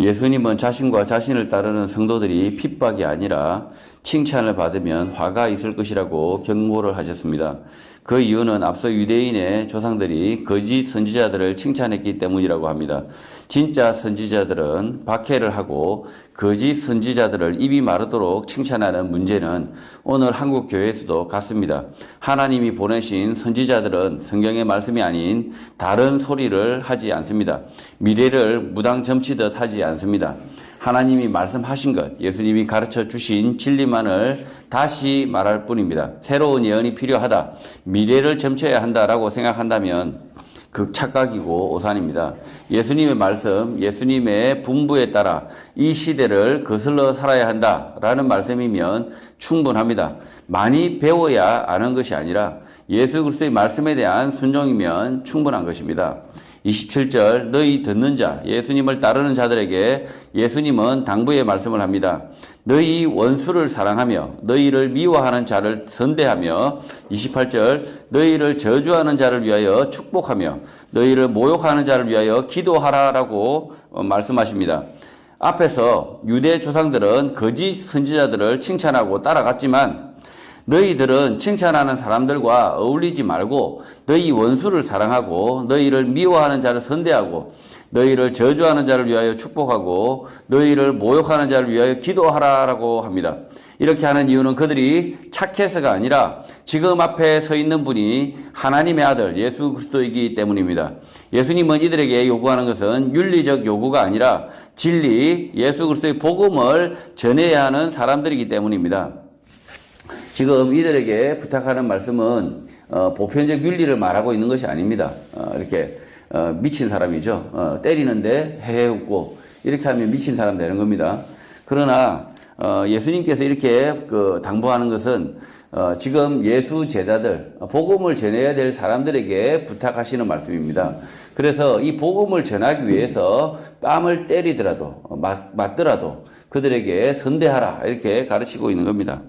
예수님은 자신과 자신을 따르는 성도들이 핍박이 아니라 칭찬을 받으면 화가 있을 것이라고 경고를 하셨습니다. 그 이유는 앞서 유대인의 조상들이 거짓 선지자들을 칭찬했기 때문이라고 합니다. 진짜 선지자들은 박해를 하고 거짓 선지자들을 입이 마르도록 칭찬하는 문제는 오늘 한국 교회에서도 같습니다. 하나님이 보내신 선지자들은 성경의 말씀이 아닌 다른 소리를 하지 않습니다. 미래를 무당 점치듯 하지 않습니다. 하나님이 말씀하신 것, 예수님이 가르쳐 주신 진리만을 다시 말할 뿐입니다. 새로운 예언이 필요하다, 미래를 점쳐야 한다라고 생각한다면 그 착각이고 오산입니다. 예수님의 말씀, 예수님의 분부에 따라 이 시대를 거슬러 살아야 한다라는 말씀이면 충분합니다. 많이 배워야 아는 것이 아니라 예수 그리스도의 말씀에 대한 순종이면 충분한 것입니다. 27절 너희 듣는 자, 예수님을 따르는 자들에게 예수님은 당부의 말씀을 합니다. 너희 원수를 사랑하며 너희를 미워하는 자를 선대하며 28절 너희를 저주하는 자를 위하여 축복하며 너희를 모욕하는 자를 위하여 기도하라라고 말씀하십니다. 앞에서 유대 조상들은 거짓 선지자들을 칭찬하고 따라갔지만 너희들은 칭찬하는 사람들과 어울리지 말고 너희 원수를 사랑하고 너희를 미워하는 자를 선대하고 너희를 저주하는 자를 위하여 축복하고 너희를 모욕하는 자를 위하여 기도하라라고 합니다. 이렇게 하는 이유는 그들이 착해서가 아니라 지금 앞에 서 있는 분이 하나님의 아들 예수 그리스도이기 때문입니다. 예수님은 이들에게 요구하는 것은 윤리적 요구가 아니라 진리, 예수 그리스도의 복음을 전해야 하는 사람들이기 때문입니다. 지금 이들에게 부탁하는 말씀은 보편적 윤리를 말하고 있는 것이 아닙니다. 이렇게 미친 사람이죠. 때리는데 헤헤 웃고 이렇게 하면 미친 사람 되는 겁니다. 그러나 예수님께서 이렇게 당부하는 것은 지금 예수 제자들, 복음을 전해야 될 사람들에게 부탁하시는 말씀입니다. 그래서 이 복음을 전하기 위해서 뺨을 때리더라도 맞더라도 그들에게 선대하라 이렇게 가르치고 있는 겁니다.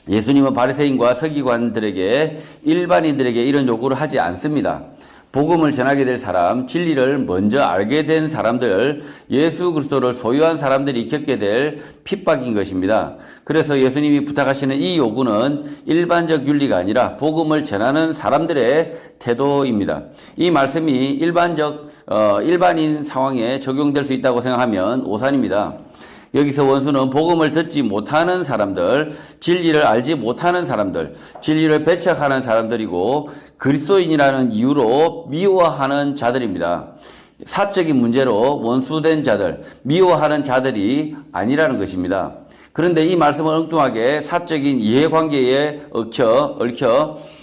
예수님은 바리새인과 서기관들에게 일반인들에게 이런 요구를 하지 않습니다. 복음을 전하게 될 사람, 진리를 먼저 알게 된 사람들, 예수 그리스도를 소유한 사람들이 겪게 될 핍박인 것입니다. 그래서 예수님이 부탁하시는 이 요구는 일반적 윤리가 아니라 복음을 전하는 사람들의 태도입니다. 이 말씀이 일반인 상황에 적용될 수 있다고 생각하면 오산입니다. 여기서 원수는 복음을 듣지 못하는 사람들, 진리를 알지 못하는 사람들, 진리를 배척하는 사람들이고 그리스도인이라는 이유로 미워하는 자들입니다. 사적인 문제로 원수된 자들, 미워하는 자들이 아니라는 것입니다. 그런데 이 말씀을 엉뚱하게 사적인 이해관계에 얽혀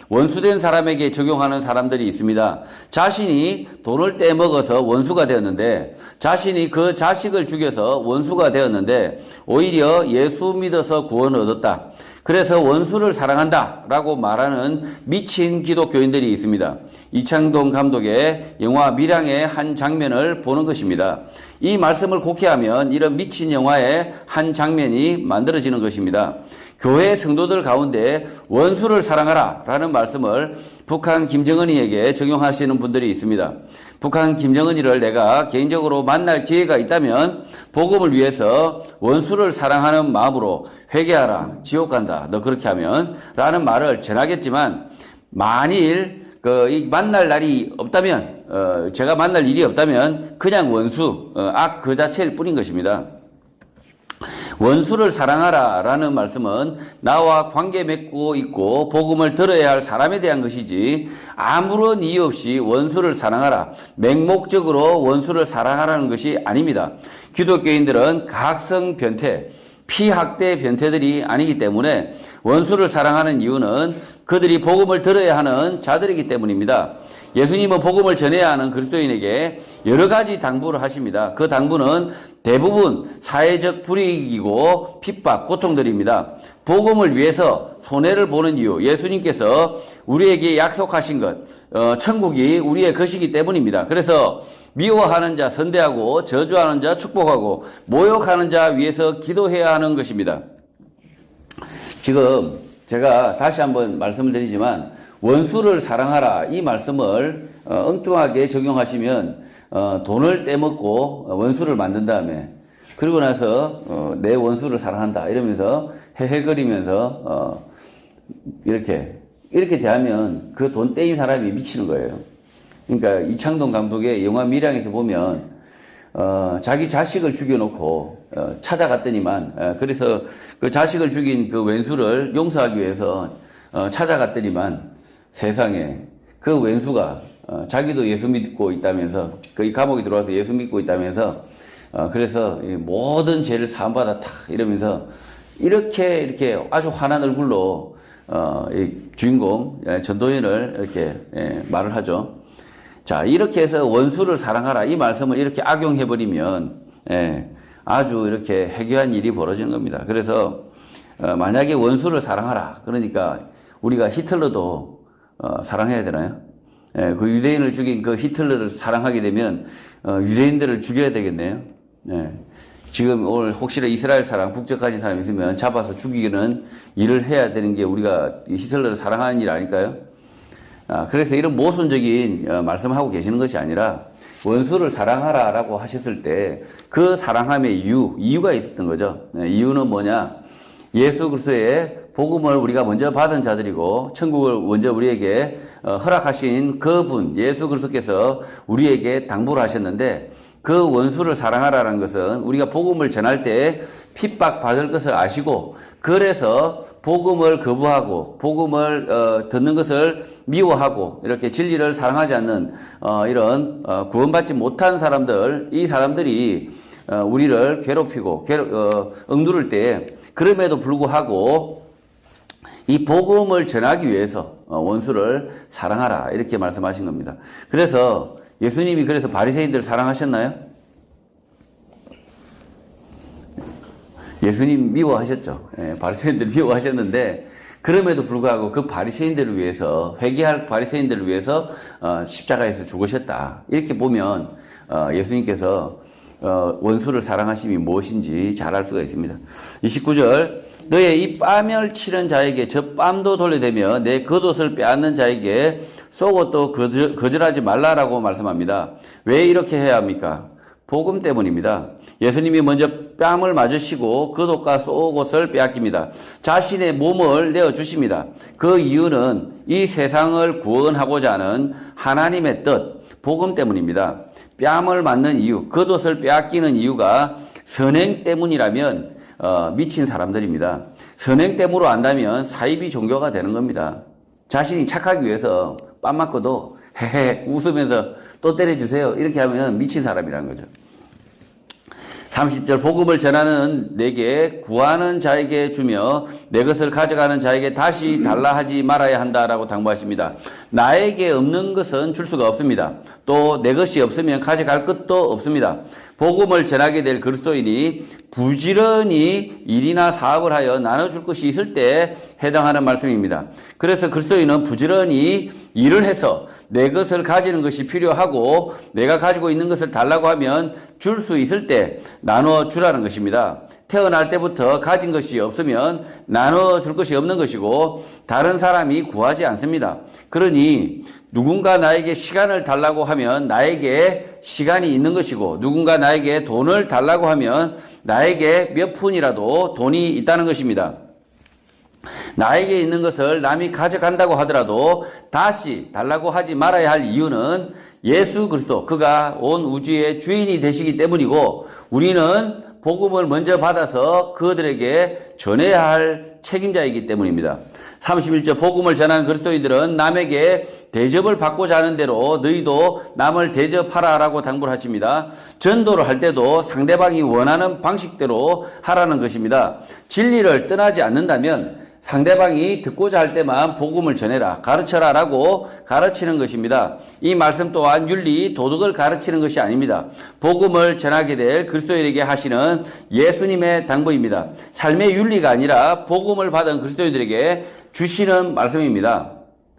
원수된 사람에게 적용하는 사람들이 있습니다. 자신이 돈을 떼먹어서 원수가 되었는데 자신이 그 자식을 죽여서 원수가 되었는데 오히려 예수 믿어서 구원을 얻었다. 그래서 원수를 사랑한다 라고 말하는 미친 기독교인들이 있습니다. 이창동 감독의 영화 밀양의 한 장면을 보는 것입니다. 이 말씀을 곡해하면 이런 미친 영화의 한 장면이 만들어지는 것입니다. 교회 성도들 가운데 원수를 사랑하라 라는 말씀을 북한 김정은이에게 적용하시는 분들이 있습니다. 북한 김정은이를 내가 개인적으로 만날 기회가 있다면 복음을 위해서 원수를 사랑하는 마음으로 회개하라, 지옥 간다, 너 그렇게 하면 라는 말을 전하겠지만 만일 만날 날이 없다면 제가 만날 일이 없다면 그냥 원수, 악 그 자체일 뿐인 것입니다. 원수를 사랑하라 라는 말씀은 나와 관계 맺고 있고 복음을 들어야 할 사람에 대한 것이지 아무런 이유 없이 원수를 사랑하라, 맹목적으로 원수를 사랑하라는 것이 아닙니다. 기독교인들은 각성 변태, 피학대 변태들이 아니기 때문에 원수를 사랑하는 이유는 그들이 복음을 들어야 하는 자들이기 때문입니다. 예수님은 복음을 전해야 하는 그리스도인에게 여러 가지 당부를 하십니다. 그 당부는 대부분 사회적 불이익이고 핍박, 고통들입니다. 복음을 위해서 손해를 보는 이유, 예수님께서 우리에게 약속하신 것, 천국이 우리의 것이기 때문입니다. 그래서 미워하는 자 선대하고 저주하는 자 축복하고 모욕하는 자 위해서 기도해야 하는 것입니다. 지금 제가 다시 한번 말씀을 드리지만 원수를 사랑하라 이 말씀을 엉뚱하게 적용하시면 돈을 떼먹고 원수를 만든 다음에 그리고 나서 내 원수를 사랑한다 이러면서 헤헤거리면서 이렇게 대하면 그 돈 떼인 사람이 미치는 거예요. 그러니까 이창동 감독의 영화 밀양에서 보면 자기 자식을 죽여놓고 찾아갔더니만 그래서 그 자식을 죽인 그 왼수를 용서하기 위해서 찾아갔더니만 세상에 그 왼수가 자기도 예수 믿고 있다면서 그 감옥에 들어와서 예수 믿고 있다면서 그래서 모든 죄를 사함받았다 이러면서 이렇게 아주 환한 얼굴로 이 주인공 전도연을 이렇게 말을 하죠. 자, 이렇게 해서 원수를 사랑하라 이 말씀을 이렇게 악용해버리면 아주 이렇게 해괴한 일이 벌어지는 겁니다. 그래서 만약에 원수를 사랑하라 그러니까 우리가 히틀러도 사랑해야 되나요? 그 유대인을 죽인 그 히틀러를 사랑하게 되면 유대인들을 죽여야 되겠네요. 지금 오늘 혹시나 이스라엘 사람 국적 가진 사람이 있으면 잡아서 죽이는 일을 해야 되는 게 우리가 히틀러를 사랑하는 일 아닐까요? 그래서 이런 모순적인 말씀하고 계시는 것이 아니라 원수를 사랑하라라고 하셨을 때 그 사랑함의 이유가 있었던 거죠. 이유는 뭐냐? 예수 그리스도의 복음을 우리가 먼저 받은 자들이고 천국을 먼저 우리에게 허락하신 그분 예수 그리스도께서 우리에게 당부를 하셨는데 그 원수를 사랑하라는 것은 우리가 복음을 전할 때 핍박받을 것을 아시고 그래서 복음을 거부하고 복음을 듣는 것을 미워하고 이렇게 진리를 사랑하지 않는 이런 구원받지 못한 사람들 이 사람들이 우리를 괴롭히고 억누를 때 그럼에도 불구하고 이 복음을 전하기 위해서 원수를 사랑하라 이렇게 말씀하신 겁니다. 그래서 예수님이 그래서 바리새인들을 사랑하셨나요? 예수님 미워하셨죠. 바리새인들 미워하셨는데 그럼에도 불구하고 그 바리새인들을 위해서 회개할 바리새인들을 위해서 십자가에서 죽으셨다. 이렇게 보면 예수님께서 원수를 사랑하심이 무엇인지 잘 알 수가 있습니다. 29절 너의 이 뺨을 치는 자에게 저 뺨도 돌려대며 내 겉옷을 빼앗는 자에게 속옷도 거절하지 말라라고 말씀합니다. 왜 이렇게 해야 합니까? 복음 때문입니다. 예수님이 먼저 뺨을 맞으시고 겉옷과 속옷을 빼앗깁니다. 자신의 몸을 내어주십니다. 그 이유는 이 세상을 구원하고자 하는 하나님의 뜻, 복음 때문입니다. 뺨을 맞는 이유, 겉옷을 빼앗기는 이유가 선행 때문이라면 미친 사람들입니다. 선행 때문으로 안다면 사이비 종교가 되는 겁니다. 자신이 착하기 위해서 뺨 맞고도 헤헤 웃으면서 또 때려주세요. 이렇게 하면 미친 사람이라는 거죠. 30절 복음을 전하는 내게 구하는 자에게 주며 내 것을 가져가는 자에게 다시 달라 하지 말아야 한다라고 당부하십니다. 나에게 없는 것은 줄 수가 없습니다. 또 내 것이 없으면 가져갈 것도 없습니다. 복음을 전하게 될 그리스도인이 부지런히 일이나 사업을 하여 나눠줄 것이 있을 때 해당하는 말씀입니다. 그래서 그리스도인은 부지런히 일을 해서 내 것을 가지는 것이 필요하고 내가 가지고 있는 것을 달라고 하면 줄 수 있을 때 나눠주라는 것입니다. 태어날 때부터 가진 것이 없으면 나눠줄 것이 없는 것이고 다른 사람이 구하지 않습니다. 그러니 누군가 나에게 시간을 달라고 하면 나에게 시간이 있는 것이고 누군가 나에게 돈을 달라고 하면 나에게 몇 푼이라도 돈이 있다는 것입니다. 나에게 있는 것을 남이 가져간다고 하더라도 다시 달라고 하지 말아야 할 이유는 예수 그리스도 그가 온 우주의 주인이 되시기 때문이고 우리는 복음을 먼저 받아서 그들에게 전해야 할 책임자이기 때문입니다. 31절 복음을 전하는 그리스도인들은 남에게 대접을 받고자 하는 대로 너희도 남을 대접하라라고 당부를 하십니다. 전도를 할 때도 상대방이 원하는 방식대로 하라는 것입니다. 진리를 떠나지 않는다면 상대방이 듣고자 할 때만 복음을 전해라, 가르쳐라라고 가르치는 것입니다. 이 말씀 또한 윤리, 도덕을 가르치는 것이 아닙니다. 복음을 전하게 될 그리스도인에게 하시는 예수님의 당부입니다. 삶의 윤리가 아니라 복음을 받은 그리스도인들에게 주시는 말씀입니다.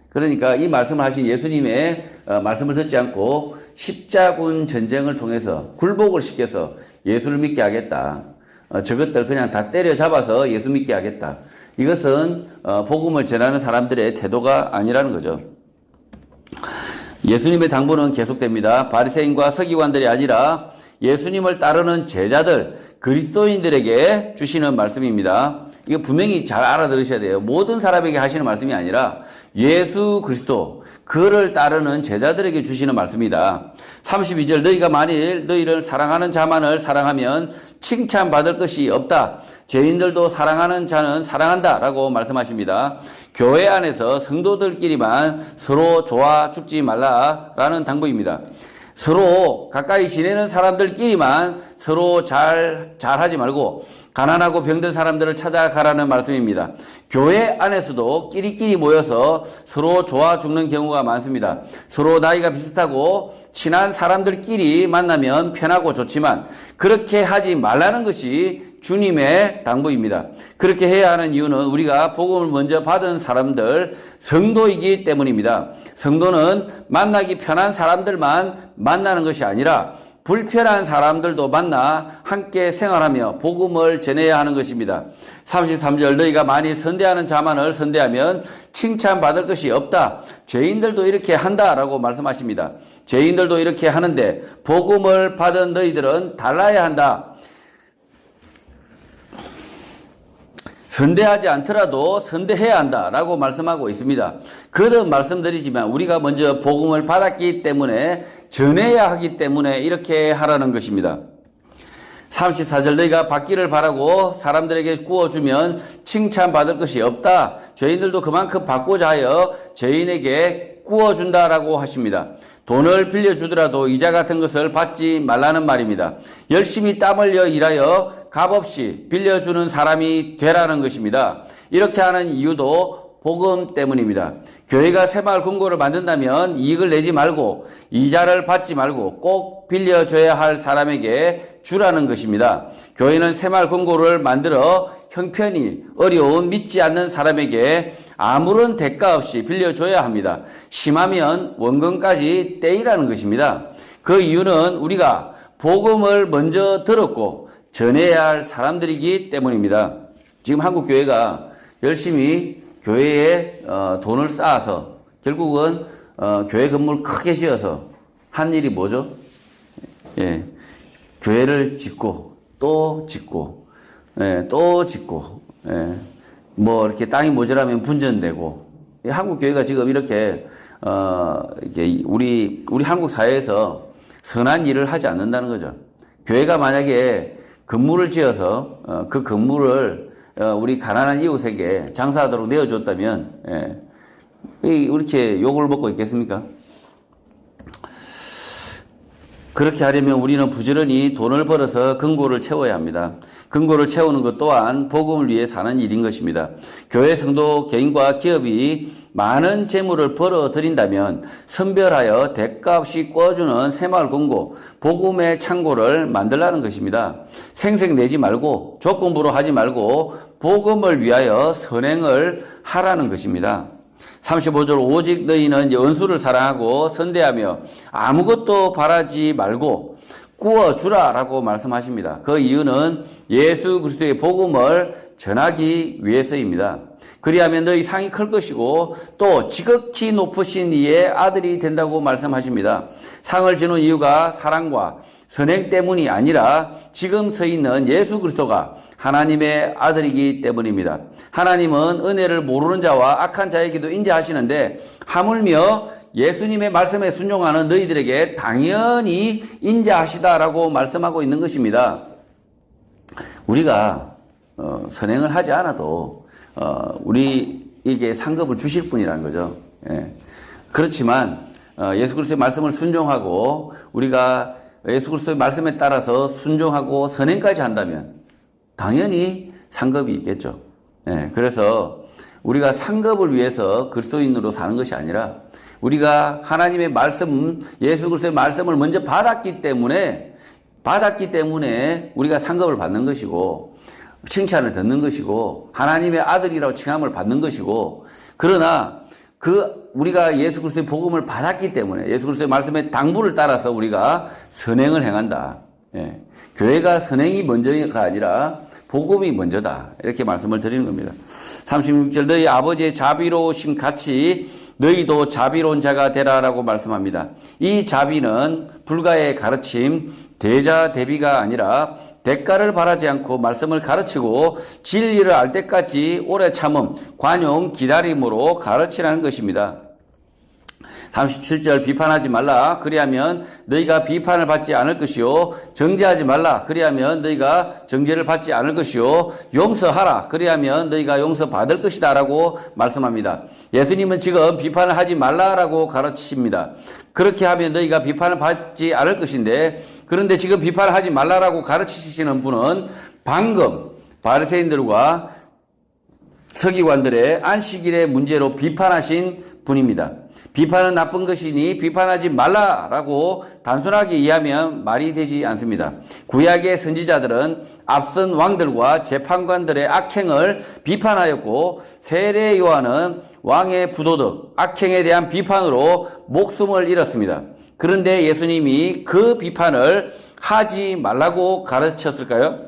그러니까 이 말씀을 하신 예수님의 말씀을 듣지 않고 십자군 전쟁을 통해서 굴복을 시켜서 예수를 믿게 하겠다. 저것들 그냥 다 때려잡아서 예수 믿게 하겠다. 이것은 복음을 전하는 사람들의 태도가 아니라는 거죠. 예수님의 당부는 계속됩니다. 바리새인과 서기관들이 아니라 예수님을 따르는 제자들, 그리스도인들에게 주시는 말씀입니다. 이거 분명히 잘 알아들으셔야 돼요. 모든 사람에게 하시는 말씀이 아니라 예수 그리스도, 그를 따르는 제자들에게 주시는 말씀이다. 32절, 너희가 만일 너희를 사랑하는 자만을 사랑하면 칭찬받을 것이 없다. 죄인들도 사랑하는 자는 사랑한다 라고 말씀하십니다. 교회 안에서 성도들끼리만 서로 좋아 죽지 말라라는 당부입니다. 서로 가까이 지내는 사람들끼리만 서로 잘하지 말고 가난하고 병든 사람들을 찾아가라는 말씀입니다. 교회 안에서도 끼리끼리 모여서 서로 좋아 죽는 경우가 많습니다. 서로 나이가 비슷하고 친한 사람들끼리 만나면 편하고 좋지만 그렇게 하지 말라는 것이 주님의 당부입니다. 그렇게 해야 하는 이유는 우리가 복음을 먼저 받은 사람들, 성도이기 때문입니다. 성도는 만나기 편한 사람들만 만나는 것이 아니라 불편한 사람들도 만나 함께 생활하며 복음을 전해야 하는 것입니다. 33절, 너희가 많이 선대하는 자만을 선대하면 칭찬받을 것이 없다. 죄인들도 이렇게 한다라고 말씀하십니다. 죄인들도 이렇게 하는데 복음을 받은 너희들은 달라야 한다. 선대하지 않더라도 선대해야 한다라고 말씀하고 있습니다. 거듭 말씀드리지만 우리가 먼저 복음을 받았기 때문에 전해야 하기 때문에 이렇게 하라는 것입니다. 34절, 너희가 받기를 바라고 사람들에게 구워주면 칭찬받을 것이 없다. 죄인들도 그만큼 받고자 하여 죄인에게 구워준다라고 하십니다. 돈을 빌려주더라도 이자 같은 것을 받지 말라는 말입니다. 열심히 땀 흘려 일하여 값없이 빌려주는 사람이 되라는 것입니다. 이렇게 하는 이유도 복음 때문입니다. 교회가 새마을 금고를 만든다면 이익을 내지 말고 이자를 받지 말고 꼭 빌려줘야 할 사람에게 주라는 것입니다. 교회는 새마을 금고를 만들어 형편이 어려운 믿지 않는 사람에게 아무런 대가 없이 빌려줘야 합니다. 심하면 원금까지 떼이라는 것입니다. 그 이유는 우리가 복음을 먼저 들었고 전해야 할 사람들이기 때문입니다. 지금 한국 교회가 열심히 교회에 돈을 쌓아서 결국은 교회 건물 크게 지어서 한 일이 뭐죠? 예, 교회를 짓고 또 짓고 또 짓고 뭐 이렇게 땅이 모자라면 분전되고 한국 교회가 지금 이렇게 우리 한국 사회에서 선한 일을 하지 않는다는 거죠. 교회가 만약에 건물을 지어서 그 건물을 우리 가난한 이웃에게 장사하도록 내어줬다면 이렇게 욕을 먹고 있겠습니까? 그렇게 하려면 우리는 부지런히 돈을 벌어서 금고를 채워야 합니다. 금고를 채우는 것 또한 복음을 위해 사는 일인 것입니다. 교회 성도 개인과 기업이 많은 재물을 벌어들인다면 선별하여 대가 없이 꿔주는 새마을 금고, 복음의 창고를 만들라는 것입니다. 생색 내지 말고 조건부로 하지 말고 복음을 위하여 선행을 하라는 것입니다. 35절, 오직 너희는 연수를 사랑하고 선대하며 아무것도 바라지 말고 구워주라 라고 말씀하십니다. 그 이유는 예수 그리스도의 복음을 전하기 위해서입니다. 그리하면 너희 상이 클 것이고 또 지극히 높으신 이의 아들이 된다고 말씀하십니다. 상을 주는 이유가 사랑과 선행 때문이 아니라 지금 서 있는 예수 그리스도가 하나님의 아들이기 때문입니다. 하나님은 은혜를 모르는 자와 악한 자에게도 인자하시는데 하물며 예수님의 말씀에 순종하는 너희들에게 당연히 인자하시다라고 말씀하고 있는 것입니다. 우리가 선행을 하지 않아도 우리에게 상급을 주실 분이라는 거죠. 예. 그렇지만 예수 그리스도의 말씀을 순종하고 우리가 예수 그리스도의 말씀에 따라서 순종하고 선행까지 한다면 당연히 상급이 있겠죠. 예. 그래서 우리가 상급을 위해서 그리스도인으로 사는 것이 아니라 우리가 하나님의 말씀, 예수 그리스도의 말씀을 먼저 받았기 때문에 우리가 상급을 받는 것이고 칭찬을 듣는 것이고 하나님의 아들이라고 칭함을 받는 것이고, 그러나 우리가 예수 그리스도의 복음을 받았기 때문에 예수 그리스도의 말씀의 당부를 따라서 우리가 선행을 행한다. 예. 교회가 선행이 먼저가 아니라 복음이 먼저다. 이렇게 말씀을 드리는 겁니다. 36절, 너희 아버지의 자비로우심 같이 너희도 자비로운 자가 되라라고 말씀합니다. 이 자비는 불가의 가르침, 대자 대비가 아니라 대가를 바라지 않고 말씀을 가르치고 진리를 알 때까지 오래 참음, 관용, 기다림으로 가르치라는 것입니다. 37절 비판하지 말라 그리하면 너희가 비판을 받지 않을 것이요 정죄하지 말라 그리하면 너희가 정죄를 받지 않을 것이요 용서하라 그리하면 너희가 용서받을 것이다 라고 말씀합니다. 예수님은 지금 비판을 하지 말라라고 가르치십니다. 그렇게 하면 너희가 비판을 받지 않을 것인데 그런데 지금 비판을 하지 말라라고 가르치시는 분은 방금 바리새인들과 서기관들의 안식일의 문제로 비판하신 분입니다. 비판은 나쁜 것이니 비판하지 말라라고 단순하게 이해하면 말이 되지 않습니다. 구약의 선지자들은 앞선 왕들과 재판관들의 악행을 비판하였고 세례 요한은 왕의 부도덕, 악행에 대한 비판으로 목숨을 잃었습니다. 그런데 예수님이 그 비판을 하지 말라고 가르쳤을까요?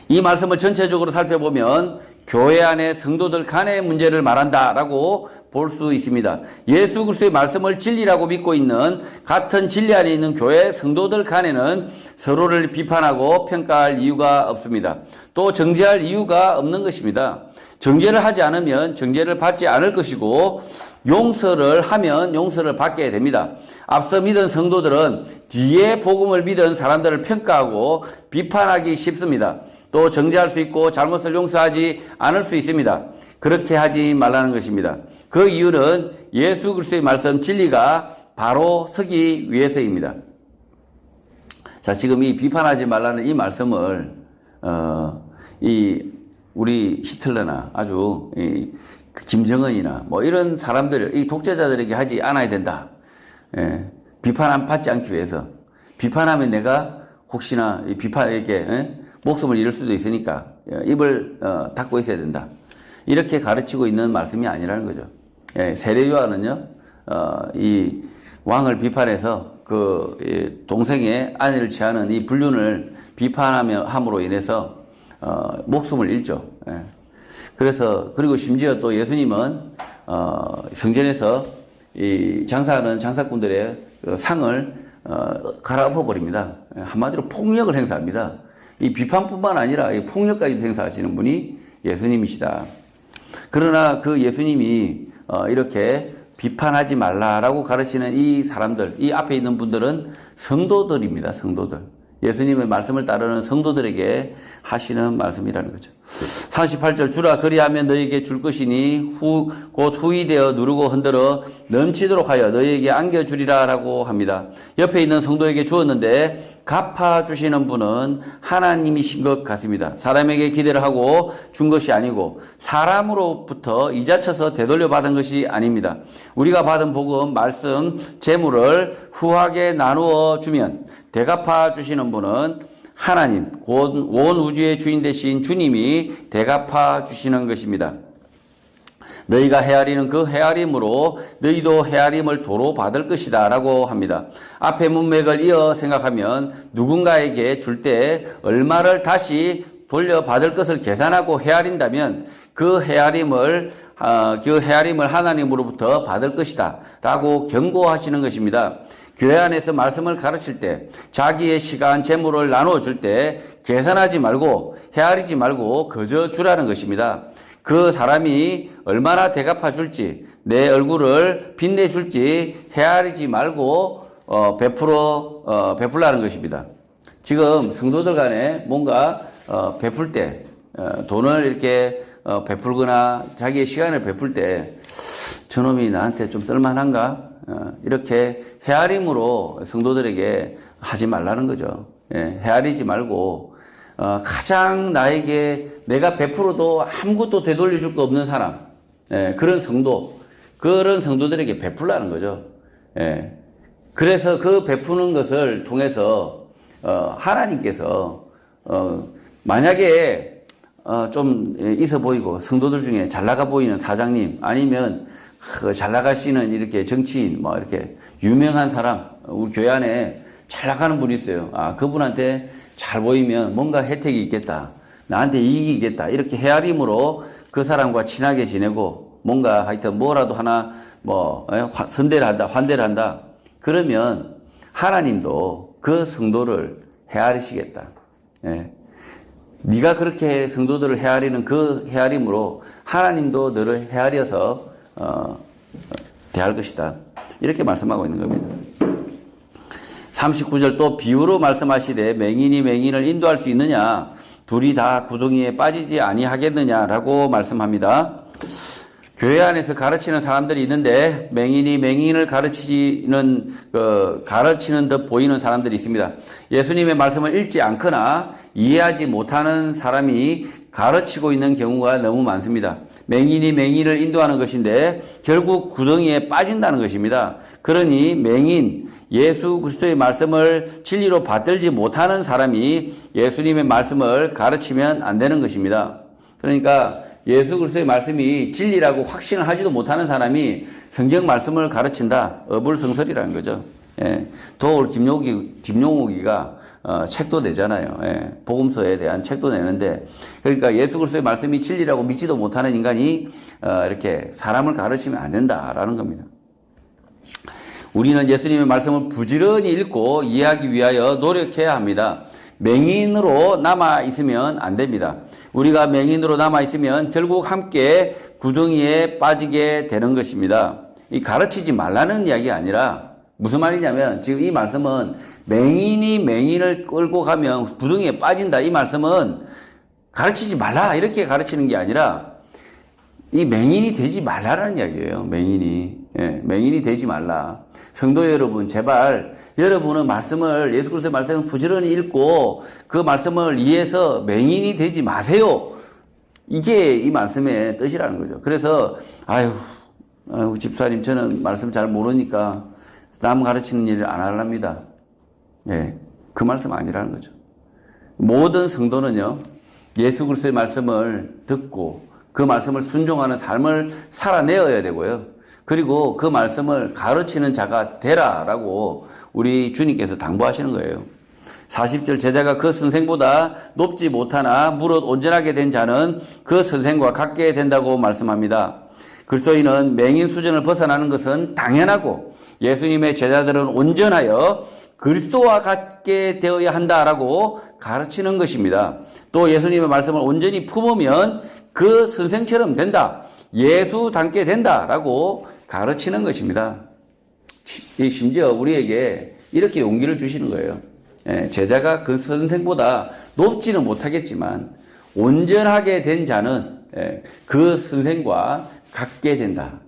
이 말씀을 전체적으로 살펴보면 교회 안에 성도들 간의 문제를 말한다라고 볼 수 있습니다. 예수 그리스도의 말씀을 진리라고 믿고 있는 같은 진리 안에 있는 교회 성도들 간에는 서로를 비판하고 평가할 이유가 없습니다. 또 정죄할 이유가 없는 것입니다. 정죄를 하지 않으면 정죄를 받지 않을 것이고 용서를 하면 용서를 받게 됩니다. 앞서 믿은 성도들은 뒤에 복음을 믿은 사람들을 평가하고 비판하기 쉽습니다. 또 정죄할 수 있고 잘못을 용서하지 않을 수 있습니다. 그렇게 하지 말라는 것입니다. 그 이유는 예수 그리스도의 말씀 진리가 바로 서기 위해서입니다. 자, 지금 이 비판하지 말라는 이 말씀을 우리 히틀러나 아주 김정은이나 뭐 이런 사람들, 이 독재자들에게 하지 않아야 된다. 비판 안 받지 않기 위해서. 비판하면 내가 혹시나 이 비판에게 목숨을 잃을 수도 있으니까 입을 닫고 있어야 된다. 이렇게 가르치고 있는 말씀이 아니라는 거죠. 세례 요한은요, 이 왕을 비판해서 그 동생의 아내를 취하는 이 불륜을 비판함으로 인해서 목숨을 잃죠. 그래서 그리고 심지어 또 예수님은 성전에서 이 장사하는 장사꾼들의 그 상을 갈아엎어 버립니다. 한마디로 폭력을 행사합니다. 이 비판뿐만 아니라 이 폭력까지 행사하시는 분이 예수님이시다. 그러나 그 예수님이 이렇게 비판하지 말라라고 가르치는 이 사람들, 이 앞에 있는 분들은 성도들입니다. 성도들. 예수님의 말씀을 따르는 성도들에게 하시는 말씀이라는 거죠. 38절 주라 그리하면 너희에게 줄 것이니 곧 후이되어 누르고 흔들어 넘치도록 하여 너희에게 안겨주리라 라고 합니다. 옆에 있는 성도에게 주었는데 갚아주시는 분은 하나님이신 것 같습니다. 사람에게 기대를 하고 준 것이 아니고 사람으로부터 이자쳐서 되돌려 받은 것이 아닙니다. 우리가 받은 복음, 말씀, 재물을 후하게 나누어 주면 대갚아 주시는 분은 하나님, 곧 온 우주의 주인 되신 주님이 대갚아 주시는 것입니다. 너희가 헤아리는 그 헤아림으로 너희도 헤아림을 도로 받을 것이다 라고 합니다. 앞에 문맥을 이어 생각하면 누군가에게 줄 때 얼마를 다시 돌려받을 것을 계산하고 헤아린다면 그 헤아림을 하나님으로부터 받을 것이다 라고 경고하시는 것입니다. 교회 안에서 말씀을 가르칠 때 자기의 시간, 재물을 나누어 줄 때 계산하지 말고 헤아리지 말고 거저 주라는 것입니다. 그 사람이 얼마나 대갚아 줄지, 내 얼굴을 빛내 줄지 헤아리지 말고 베풀라는 것입니다. 지금 성도들 간에 뭔가 베풀 때 돈을 이렇게 베풀거나 자기의 시간을 베풀 때 저놈이 나한테 좀 쓸만한가? 이렇게 헤아림으로 성도들에게 하지 말라는 거죠. 헤아리지 말고 가장 나에게 내가 베풀어도 아무것도 되돌려 줄 거 없는 사람, 그런 성도들에게 베풀라는 거죠. 그래서 그 베푸는 것을 통해서 하나님께서 만약에 좀 있어 보이고 성도들 중에 잘 나가 보이는 사장님 아니면 잘 나가시는 이렇게 정치인 뭐 이렇게 유명한 사람, 우리 교회 안에 잘 나가는 분이 있어요. 그분한테 잘 보이면 뭔가 혜택이 있겠다, 나한테 이익이 있겠다, 이렇게 헤아림으로 그 사람과 친하게 지내고 뭔가 하여튼 뭐라도 하나 선대를 한다, 환대를 한다. 그러면 하나님도 그 성도를 헤아리시겠다. 예. 네가 그렇게 성도들을 헤아리는 그 헤아림으로 하나님도 너를 헤아려서 대할 것이다. 이렇게 말씀하고 있는 겁니다. 39절 또 비유로 말씀하시되 맹인이 맹인을 인도할 수 있느냐? 둘이 다 구덩이에 빠지지 아니하겠느냐라고 말씀합니다. 교회 안에서 가르치는 사람들이 있는데 맹인이 맹인을 가르치는 듯 보이는 사람들이 있습니다. 예수님의 말씀을 읽지 않거나 이해하지 못하는 사람이 가르치고 있는 경우가 너무 많습니다. 맹인이 맹인을 인도하는 것인데 결국 구덩이에 빠진다는 것입니다. 그러니 맹인, 예수 그리스도의 말씀을 진리로 받들지 못하는 사람이 예수님의 말씀을 가르치면 안 되는 것입니다. 그러니까 예수 그리스도의 말씀이 진리라고 확신을 하지도 못하는 사람이 성경 말씀을 가르친다. 어불성설이라는 거죠. 예. 도올 김용옥이가 책도 내잖아요. 예. 복음서에 대한 책도 내는데, 그러니까 예수 그리스도의 말씀이 진리라고 믿지도 못하는 인간이 이렇게 사람을 가르치면 안 된다라는 겁니다. 우리는 예수님의 말씀을 부지런히 읽고 이해하기 위하여 노력해야 합니다. 맹인으로 남아 있으면 안 됩니다. 우리가 맹인으로 남아 있으면 결국 함께 구덩이에 빠지게 되는 것입니다. 이 가르치지 말라는 이야기가 아니라 무슨 말이냐면 지금 이 말씀은 맹인이 맹인을 끌고 가면 구덩이에 빠진다. 이 말씀은 가르치지 말라 이렇게 가르치는 게 아니라 이 맹인이 되지 말라라는 이야기예요. 맹인이 되지 말라. 성도 여러분, 제발 여러분은 말씀을, 예수 그리스도의 말씀을 부지런히 읽고 그 말씀을 이해해서 맹인이 되지 마세요. 이게 이 말씀의 뜻이라는 거죠. 그래서 아유 집사님 저는 말씀 잘 모르니까 남 가르치는 일을 안 하랍니다. 예, 그 말씀 아니라는 거죠. 모든 성도는요, 예수 그리스도의 말씀을 듣고 그 말씀을 순종하는 삶을 살아내어야 되고요. 그리고 그 말씀을 가르치는 자가 되라라고 우리 주님께서 당부하시는 거예요. 40절 제자가 그 선생보다 높지 못하나 무릇 온전하게 된 자는 그 선생과 같게 된다고 말씀합니다. 그리스도인은 맹인 수준을 벗어나는 것은 당연하고 예수님의 제자들은 온전하여 그리스도와 같게 되어야 한다라고 가르치는 것입니다. 또 예수님의 말씀을 온전히 품으면 그 선생처럼 된다. 예수 닮게 된다라고 가르치는 것입니다. 심지어 우리에게 이렇게 용기를 주시는 거예요. 제자가 그 선생보다 높지는 못하겠지만 온전하게 된 자는 그 선생과 같게 된다.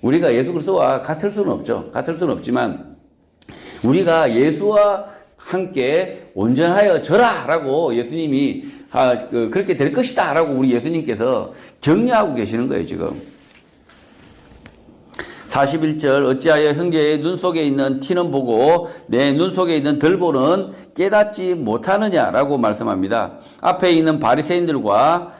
우리가 예수 그리스도와 같을 수는 없죠. 같을 수는 없지만 우리가 예수와 함께 온전하여 져라라고 예수님이 그렇게 될 것이다라고 우리 예수님께서 격려하고 계시는 거예요, 지금. 41절 어찌하여 형제의 눈 속에 있는 티는 보고 내 눈 속에 있는 덜 보는 깨닫지 못하느냐라고 말씀합니다. 앞에 있는 바리새인들과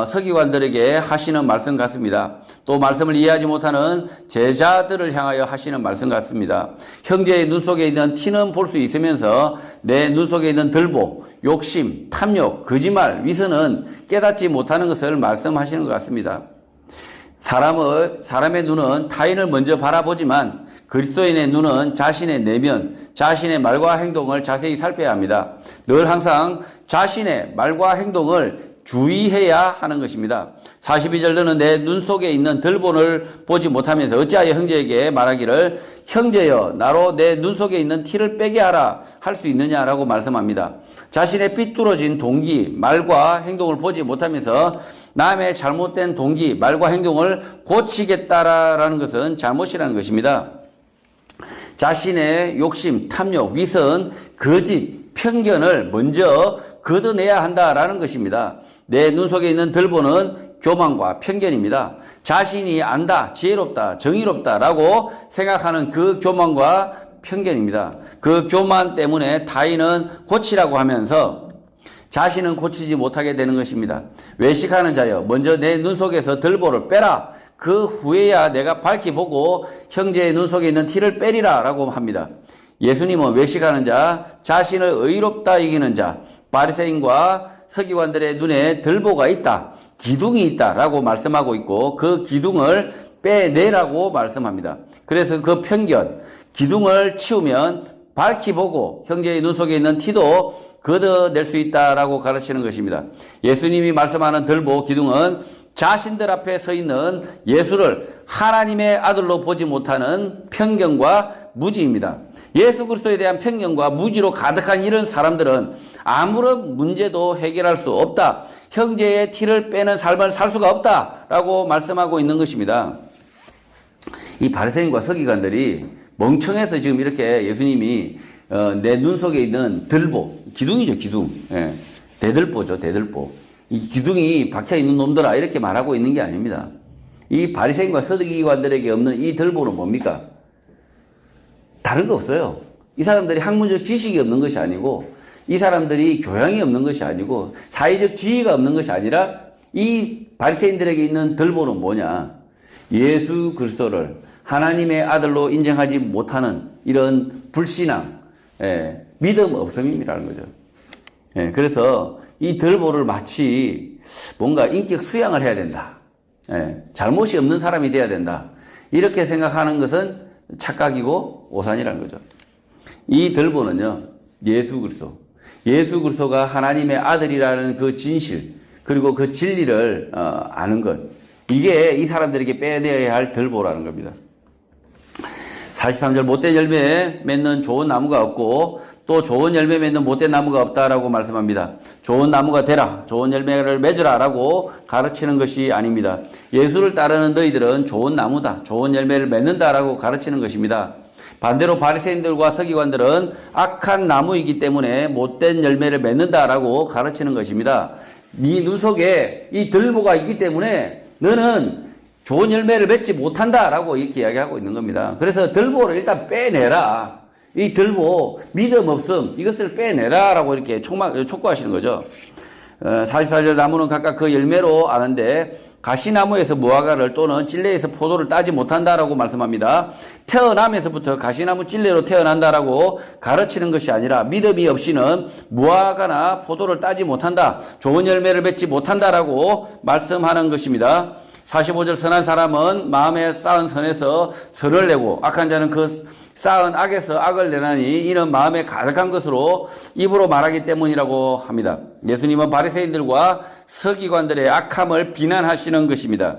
서기관들에게 하시는 말씀 같습니다. 또 말씀을 이해하지 못하는 제자들을 향하여 하시는 말씀 같습니다. 형제의 눈 속에 있는 티는 볼 수 있으면서 내 눈 속에 있는 덜보, 욕심, 탐욕, 거짓말, 위선은 깨닫지 못하는 것을 말씀하시는 것 같습니다. 사람의 눈은 타인을 먼저 바라보지만 그리스도인의 눈은 자신의 내면, 자신의 말과 행동을 자세히 살펴야 합니다. 늘 항상 자신의 말과 행동을 주의해야 하는 것입니다. 42절 너는 내 눈 속에 있는 덜본을 보지 못하면서 어찌하여 형제에게 말하기를 형제여 나로 내 눈 속에 있는 티를 빼게 하라 할 수 있느냐라고 말씀합니다. 자신의 삐뚤어진 동기, 말과 행동을 보지 못하면서 남의 잘못된 동기, 말과 행동을 고치겠다라는 것은 잘못이라는 것입니다. 자신의 욕심, 탐욕, 위선, 거짓, 편견을 먼저 걷어내야 한다라는 것입니다. 내 눈 속에 있는 덜보는 교만과 편견입니다. 자신이 안다, 지혜롭다, 정의롭다라고 생각하는 그 교만과 편견입니다. 그 교만 때문에 타인은 고치라고 하면서 자신은 고치지 못하게 되는 것입니다. 외식하는 자여 먼저 내 눈 속에서 덜보를 빼라. 그 후에야 내가 밝히 보고 형제의 눈 속에 있는 티를 빼리라 라고 합니다. 예수님은 외식하는 자, 자신을 의롭다 이기는 자, 바리새인과 서기관들의 눈에 덜보가 있다. 기둥이 있다라고 말씀하고 있고 그 기둥을 빼내라고 말씀합니다. 그래서 그 편견, 기둥을 치우면 밝히 보고 형제의 눈 속에 있는 티도 걷어낼 수 있다라고 가르치는 것입니다. 예수님이 말씀하는 들보 기둥은 자신들 앞에 서 있는 예수를 하나님의 아들로 보지 못하는 편견과 무지입니다. 예수 그리스도에 대한 편견과 무지로 가득한 이런 사람들은 아무런 문제도 해결할 수 없다. 형제의 티를 빼는 삶을 살 수가 없다라고 말씀하고 있는 것입니다. 이 바리새인과 서기관들이 멍청해서 지금 이렇게 예수님이 내 눈 속에 있는 들보, 기둥이죠, 기둥. 예. 대들보죠, 대들보. 이 기둥이 박혀 있는 놈들아 이렇게 말하고 있는 게 아닙니다. 이 바리새인과 서기관들에게 없는 이 들보는 뭡니까? 다른 거 없어요. 이 사람들이 학문적 지식이 없는 것이 아니고 이 사람들이 교양이 없는 것이 아니고 사회적 지위가 없는 것이 아니라 이 바리새인들에게 있는 들보는 뭐냐? 예수 그리스도를 하나님의 아들로 인정하지 못하는 이런 불신앙, 믿음 없음이라는 거죠. 그래서 이 들보를 마치 뭔가 인격 수양을 해야 된다. 잘못이 없는 사람이 돼야 된다. 이렇게 생각하는 것은 착각이고 오산이라는 거죠. 이 들보는요, 예수 그리스도가 하나님의 아들이라는 그 진실, 그리고 그 진리를 아는 것. 이게 이 사람들에게 빼내야 할 들보라는 겁니다. 43절 못된 열매 맺는 좋은 나무가 없고 또 좋은 열매 맺는 못된 나무가 없다라고 말씀합니다. 좋은 나무가 되라, 좋은 열매를 맺으라 라고 가르치는 것이 아닙니다. 예수를 따르는 너희들은 좋은 나무다, 좋은 열매를 맺는다라고 가르치는 것입니다. 반대로 바리새인들과 서기관들은 악한 나무이기 때문에 못된 열매를 맺는다라고 가르치는 것입니다. 네 눈 속에 이 들보가 있기 때문에 너는 좋은 열매를 맺지 못한다라고 이렇게 이야기하고 있는 겁니다. 그래서 들보를 일단 빼내라. 이 들보, 믿음 없음, 이것을 빼내라라고 이렇게 촉구하시는 거죠. 44절 나무는 각각 그 열매로 아는데 가시나무에서 무화과를 또는 찔레에서 포도를 따지 못한다라고 말씀합니다. 태어나면서부터 가시나무 찔레로 태어난다라고 가르치는 것이 아니라 믿음이 없이는 무화과나 포도를 따지 못한다. 좋은 열매를 맺지 못한다라고 말씀하는 것입니다. 45절 선한 사람은 마음에 쌓은 선에서 설을 내고 악한 자는 그 쌓은 악에서 악을 내나니 이는 마음에 가득한 것으로 입으로 말하기 때문이라고 합니다. 예수님은 바리새인들과 서기관들의 악함을 비난하시는 것입니다.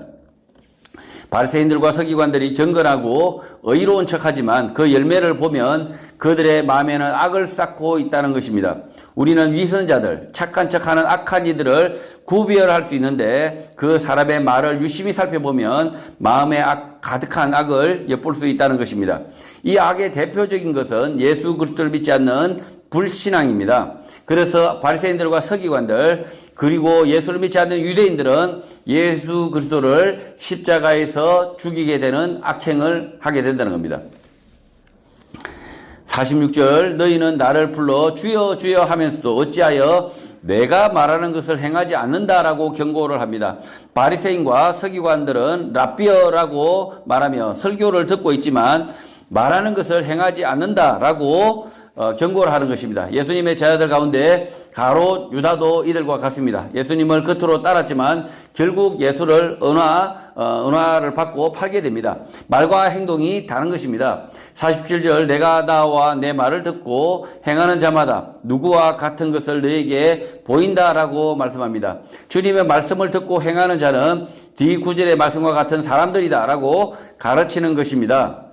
바리새인들과 서기관들이 경건하고 의로운 척하지만 그 열매를 보면 그들의 마음에는 악을 쌓고 있다는 것입니다. 우리는 위선자들, 착한 척하는 악한 이들을 구별할 수 있는데 그 사람의 말을 유심히 살펴보면 마음에 가득한 악을 엿볼 수 있다는 것입니다. 이 악의 대표적인 것은 예수 그리스도를 믿지 않는 불신앙입니다. 그래서 바리새인들과 서기관들 그리고 예수를 믿지 않는 유대인들은 예수 그리스도를 십자가에서 죽이게 되는 악행을 하게 된다는 겁니다. 46절 너희는 나를 불러 주여 주여 하면서도 어찌하여 내가 말하는 것을 행하지 않는다라고 경고를 합니다. 바리새인과 서기관들은 랍비어라고 말하며 설교를 듣고 있지만 말하는 것을 행하지 않는다라고 경고를 하는 것입니다. 예수님의 제자들 가운데 가롯 유다도 이들과 같습니다. 예수님을 겉으로 따랐지만 결국 예수를 은화를 받고 팔게 됩니다. 말과 행동이 다른 것입니다. 47절 내가 나와 내 말을 듣고 행하는 자마다 누구와 같은 것을 너에게 보인다라고 말씀합니다. 주님의 말씀을 듣고 행하는 자는 뒤 구절의 말씀과 같은 사람들이다라고 가르치는 것입니다.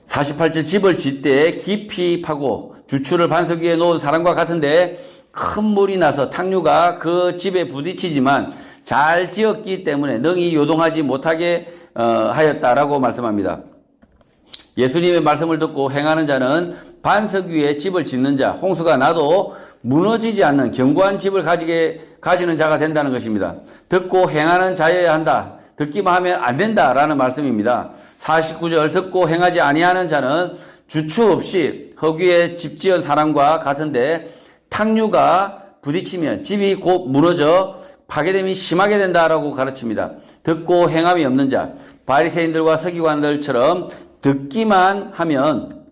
48절 집을 짓되 깊이 파고 주추를 반석 위에 놓은 사람과 같은데 큰 물이 나서 탕류가 그 집에 부딪히지만 잘 지었기 때문에 능히 요동하지 못하게 하였다라고 말씀합니다. 예수님의 말씀을 듣고 행하는 자는 반석 위에 집을 짓는 자, 홍수가 나도 무너지지 않는 견고한 집을 가지는 자가 된다는 것입니다. 듣고 행하는 자여야 한다. 듣기만 하면 안 된다라는 말씀입니다. 49절 듣고 행하지 아니하는 자는 주추 없이 흙 위에 집 지은 사람과 같은데 탕류가 부딪히면 집이 곧 무너져 파괴됨이 심하게 된다라고 가르칩니다. 듣고 행함이 없는 자, 바리새인들과 서기관들처럼 듣기만 하면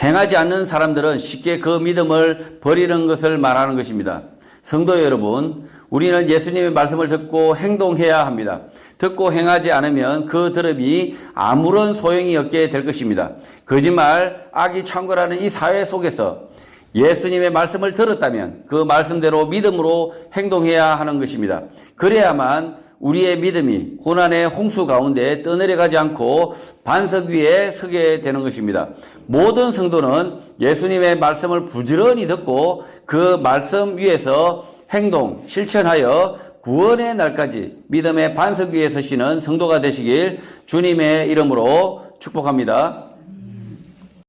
행하지 않는 사람들은 쉽게 그 믿음을 버리는 것을 말하는 것입니다. 성도 여러분, 우리는 예수님의 말씀을 듣고 행동해야 합니다. 듣고 행하지 않으면 그 들음이 아무런 소용이 없게 될 것입니다. 거짓말, 악이 창궐하는 이 사회 속에서 예수님의 말씀을 들었다면 그 말씀대로 믿음으로 행동해야 하는 것입니다. 그래야만 우리의 믿음이 고난의 홍수 가운데 떠내려가지 않고 반석 위에 서게 되는 것입니다. 모든 성도는 예수님의 말씀을 부지런히 듣고 그 말씀 위에서 행동, 실천하여 구원의 날까지 믿음의 반석 위에 서시는 성도가 되시길 주님의 이름으로 축복합니다.